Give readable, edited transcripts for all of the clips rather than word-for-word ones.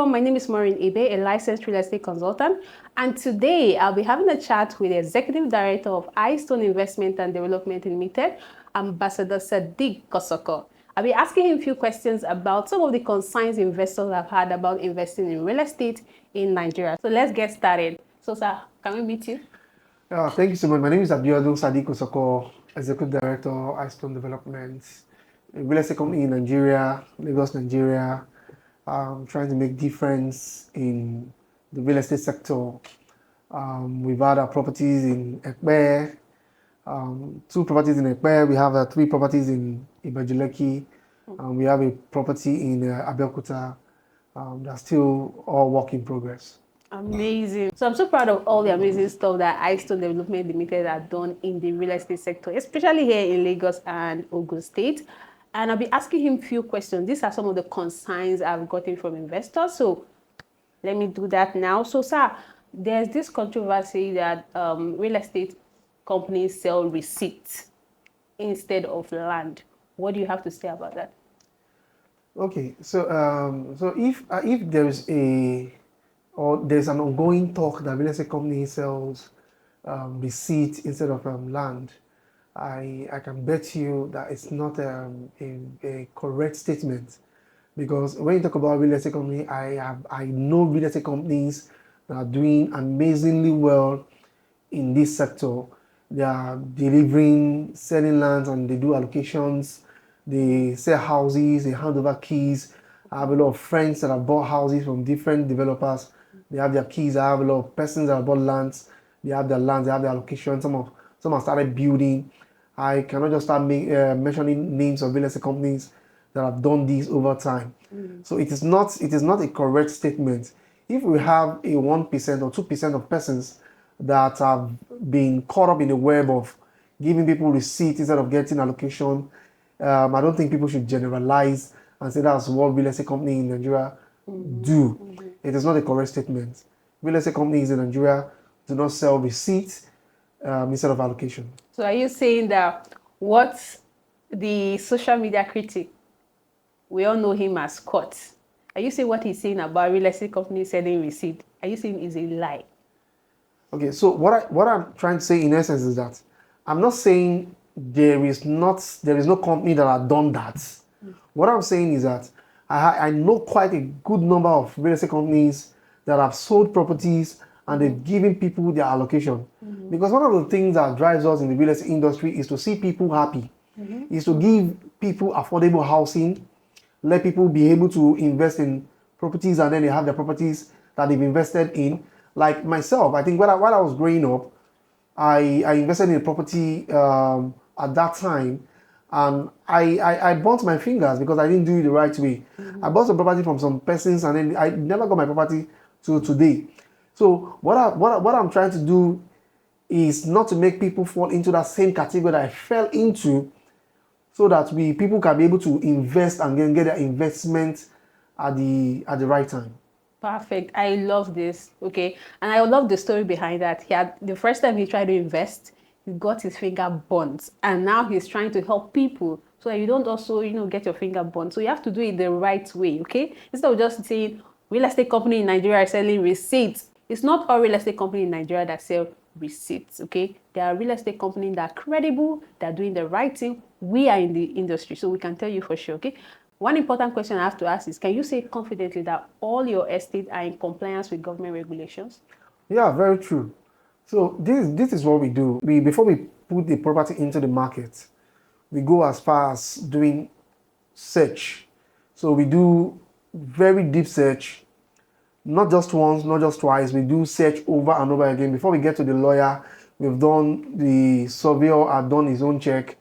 everyone, my name is Maureen Ibe, a licensed real estate consultant, and today I'll be having a chat with the Executive Director of Eystone Investment and Development Limited, Ambassador Sadiq Kosoko. I'll be asking him a few questions about some of the concerns investors have had about investing in real estate in Nigeria. So let's get started. So sir, can we meet you? Thank you so much. My name is Sadiq Kosoko, Executive Director, Eystone Development, a real estate company in Nigeria, Lagos, Nigeria. Trying to make difference in the real estate sector. We've had our properties in Ekpe, 2 properties in Ekpe. We have 3 properties in Ibajuleki. We have a property in Abeokuta. They're still all work in progress. Amazing. So I'm so proud of all the amazing stuff that Eystone Development Limited have done in the real estate sector, especially here in Lagos and Ogun State. And I'll be asking him a few questions. These are some of the concerns I've gotten from investors. So let me do that now. So sir, there's this controversy that real estate companies sell receipts instead of land. What do you have to say about that? Okay, so if there's there's an ongoing talk that real estate company sells receipts instead of land, I can bet you that it's not a correct statement, because when you talk about real estate company, I know real estate companies that are doing amazingly well in this sector. They are delivering, selling lands, and they do allocations. They sell houses, they hand over keys. I have a lot of friends that have bought houses from different developers. They have their keys. I have a lot of persons that have bought lands. They have their lands, they have their allocations. Some have started building. I cannot just start mentioning names of real estate companies that have done this over time. So it is not a correct statement. If we have a 1% or 2% of persons that have been caught up in the web of giving people receipts instead of getting allocation, I don't think people should generalize and say that's what real estate companies in Nigeria do. It is not a correct statement. Real estate companies in Nigeria do not sell receipts instead of allocation. So are you saying that what the social media critic, we all know him as Scott, are you saying what he's saying about real estate companies selling receipt, are you saying is a lie? Okay, so what I'm trying to say in essence is that I'm not saying there is no company that have done that. What I'm saying is that I know quite a good number of real estate companies that have sold properties and they've given people their allocation. Because one of the things that drives us in the real estate industry is to see people happy, is to give people affordable housing, let people be able to invest in properties, and then they have their properties that they've invested in. Like myself, I think while I was growing up, I invested in a property at that time, and I burnt my fingers because I didn't do it the right way. I bought some property from some persons, and then I never got my property till today. So what I'm trying to do is not to make people fall into that same category that I fell into, so that people can be able to invest and get their investment at the right time. Perfect. I love this. Okay. And I love the story behind that. The first time he tried to invest, he got his finger burnt. And now he's trying to help people so that you don't also, get your finger burnt. So you have to do it the right way. Okay. Instead of just saying real estate company in Nigeria is selling receipts. It's not all real estate company in Nigeria that sell receipts. Okay. There are real estate companies that are credible, that are doing the right thing. We are in the industry, so we can tell you for sure. Okay. One important question I have to ask is, can you say confidently that all your estates are in compliance with government regulations? Yeah, very true. So this is what we do. Before we put the property into the market, we go as far as doing search. So we do very deep search, not just once, not just twice. We do search over and over again. Before we get to the lawyer, we've done, the surveyor have done his own check.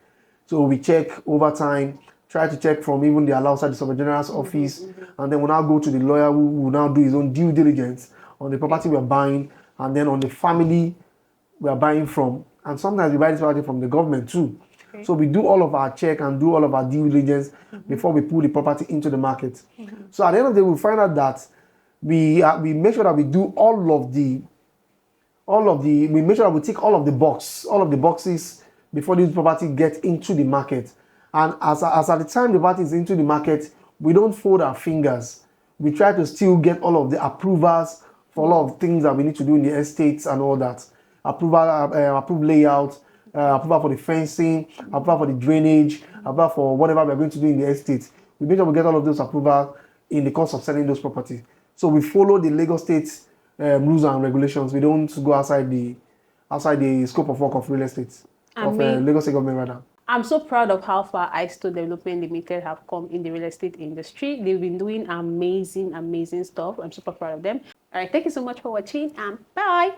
So we check over time. Try to check from even the outside the Surveyor General's office, and then we'll now go to the lawyer who will now do his own due diligence on the property we're buying, and then on the family we are buying from. And sometimes we buy this property from the government too. Okay. So we do all of our check and do all of our due diligence before we put the property into the market. So at the end of the day, we'll find out that we make sure that we do we make sure that we tick all of the boxes before this property gets into the market. And as at the time the property is into the market, we don't fold our fingers. we try to still get all of the approvals for a lot of things that we need to do in the estates and all that. Approved layout, approval for the fencing, approval for the drainage, approval for whatever we're going to do in the estate. We make sure we get all of those approvals in the course of selling those properties. So we follow the Lagos State rules and regulations. We don't go outside the scope of work of real estate, Lagos State government rather. I'm so proud of how far Eystone Development Limited have come in the real estate industry. They've been doing amazing, amazing stuff. I'm super proud of them. All right, thank you so much for watching and bye.